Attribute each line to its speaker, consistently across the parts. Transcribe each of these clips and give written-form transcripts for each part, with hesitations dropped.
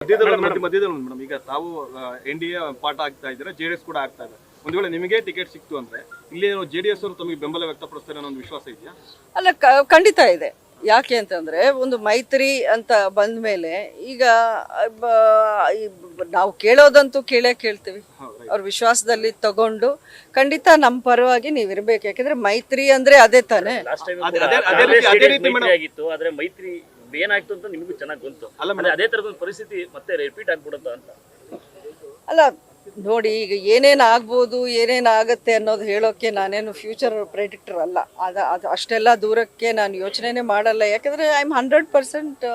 Speaker 1: ಮಧ್ಯದಲ್ಲಿ ಮೇಡಮ್ ಈಗ ತಾವು NDA ಪಾಠ ಆಗ್ತಾ ಇದ್ದೀರಾ, JDS ಕೂಡ ಆಗ್ತಾ ಇದೆ. ಒಂದು ವೇಳೆ ನಿಮಗೆ ಟಿಕೆಟ್ ಸಿಕ್ತು ಅಂದ್ರೆ ಇಲ್ಲಿ JDS ಅವರು ತಮಗೆ ಬೆಂಬಲ ವ್ಯಕ್ತಪಡಿಸ್ತಾರೆ ಅನ್ನೋ ಒಂದು ವಿಶ್ವಾಸ ಇದೆಯಾ?
Speaker 2: ಅಲ್ಲ, ಖಂಡಿತ ಇದೆ. ಯಾಕೆ ಅಂತಂದರೆ ಒಂದು ಮೈತ್ರಿ ಅಂತ ಬಂದ ಮೇಲೆ ಈಗ ನಾವು ಕೇಳೋದಂತೂ ಕೇಳ್ತೀವಿ. ಅವ್ರ ವಿಶ್ವಾಸದಲ್ಲಿ ತಗೊಂಡು ಖಂಡಿತ ನಮ್ಮ ಪರವಾಗಿ ನೀವು ಇರಬೇಕು. ಯಾಕೆಂದ್ರೆ ಮೈತ್ರಿ ಅಂದ್ರೆ ಅದೇ ತಾನೇ.
Speaker 3: ಆದ್ರೆ ಮೈತ್ರಿ ಏನಾಯ್ತು ಅಂತ ನಿಮಗೂ ಚೆನ್ನಾಗಿ ಗೊತ್ತು. ಅದೇ ತರದ ಪರಿಸ್ಥಿತಿ ಮತ್ತೆ ರಿಪೀಟ್ ಆಗ್ಬಿಡುತ್ತಾ ಅಂತ?
Speaker 2: ಅಲ್ಲ ನೋಡಿ, ಈಗ ಏನೇನು ಆಗ್ಬೋದು ಏನೇನು ಆಗುತ್ತೆ ಅನ್ನೋದು ಹೇಳೋಕ್ಕೆ ನಾನೇನು ಫ್ಯೂಚರ್ ಪ್ರೆಡಿಕ್ಟರ್ ಅಲ್ಲ. ಅದು ಅಷ್ಟೆಲ್ಲ ದೂರಕ್ಕೆ ನಾನು ಯೋಚನೆನೇ ಮಾಡಲ್ಲ. ಯಾಕಂದರೆ ಐ ಆಮ್ 100%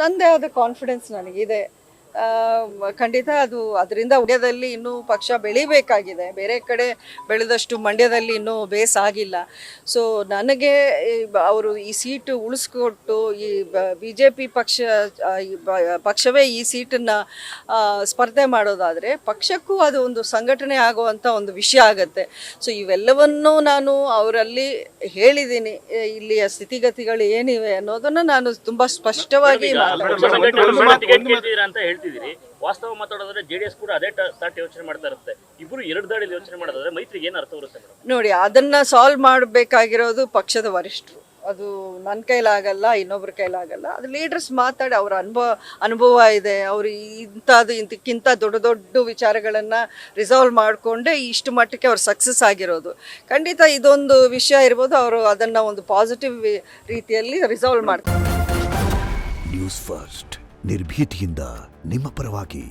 Speaker 2: ನನ್ನದೇ ಆದ ಕಾನ್ಫಿಡೆನ್ಸ್ ನನಗಿದೆ. ಖಂಡಿತ ಅದರಿಂದ ಮಂಡ್ಯದಲ್ಲಿ ಇನ್ನೂ ಪಕ್ಷ ಬೆಳಿಬೇಕಾಗಿದೆ. ಬೇರೆ ಕಡೆ ಬೆಳೆದಷ್ಟು ಮಂಡ್ಯದಲ್ಲಿ ಇನ್ನೂ ಬೇಸ್ ಆಗಿಲ್ಲ. ಸೊ ನನಗೆ ಅವರು ಈ ಸೀಟು ಉಳಿಸ್ಕೊಟ್ಟು ಈ BJP ಪಕ್ಷವೇ ಈ ಸೀಟನ್ನು ಸ್ಪರ್ಧೆ ಮಾಡೋದಾದರೆ ಪಕ್ಷಕ್ಕೂ ಅದು ಒಂದು ಸಂಘಟನೆ ಆಗುವಂಥ ಒಂದು ವಿಷಯ ಆಗುತ್ತೆ. ಸೊ ಇವೆಲ್ಲವನ್ನೂ ನಾನು ಅವರಲ್ಲಿ ಹೇಳಿದ್ದೀನಿ. ಇಲ್ಲಿಯ ಸ್ಥಿತಿಗತಿಗಳು ಏನಿವೆ ಅನ್ನೋದನ್ನು ನಾನು ತುಂಬ ಸ್ಪಷ್ಟವಾಗಿ
Speaker 3: ಅಂತ ಹೇಳ್ತಿದ್ದೀರಿ. ವಾಸ್ತವ ಮಾತಾಡೋದ್ರೆ JDS ಕೂಡ ಅದೇ ತಾಟ್ ಯೋಚನೆ ಮಾಡ್ತಾ ಇರುತ್ತೆ. ಇಬ್ರು ಎರಡು ದಾಡಿಯಲ್ಲಿ ಯೋಚನೆ ಮಾಡೋದಾದ್ರೆ ಮೈತ್ರಿಗೆ ಏನು ಅರ್ಥ ಬರುತ್ತೆ ಮೇಡಮ್?
Speaker 2: ನೋಡಿ, ಅದನ್ನ ಸಾಲ್ವ್ ಮಾಡಬೇಕಾಗಿರೋದು ಪಕ್ಷದ ವರಿಷ್ಠರು. ಅದು ನನ್ನ ಕೈಲಾಗಲ್ಲ, ಇನ್ನೊಬ್ರ ಕೈಲಾಗಲ್ಲ. ಅದು ಲೀಡರ್ಸ್ ಮಾತಾಡಿ, ಅವರ ಅನುಭವ ಇದೆ. ಅವರು ಇಂಥಕ್ಕಿಂತ ದೊಡ್ಡ ವಿಚಾರಗಳನ್ನು ರಿಸಾಲ್ವ್ ಮಾಡಿಕೊಂಡೇ ಇಷ್ಟು ಮಟ್ಟಕ್ಕೆ ಅವ್ರು ಸಕ್ಸಸ್ ಆಗಿರೋದು. ಖಂಡಿತ ಇದೊಂದು ವಿಷಯ ಇರ್ಬೋದು, ಅವರು ಅದನ್ನು ಒಂದು ಪಾಸಿಟಿವ್ ರೀತಿಯಲ್ಲಿ ರಿಸಾಲ್ವ್ ಮಾಡ್ತಾರೆ.
Speaker 4: ನ್ಯೂಸ್ ಫಸ್ಟ್, ನಿರ್ಭೀತಿಯಿಂದ ನಿಮ್ಮ ಪರವಾಗಿ.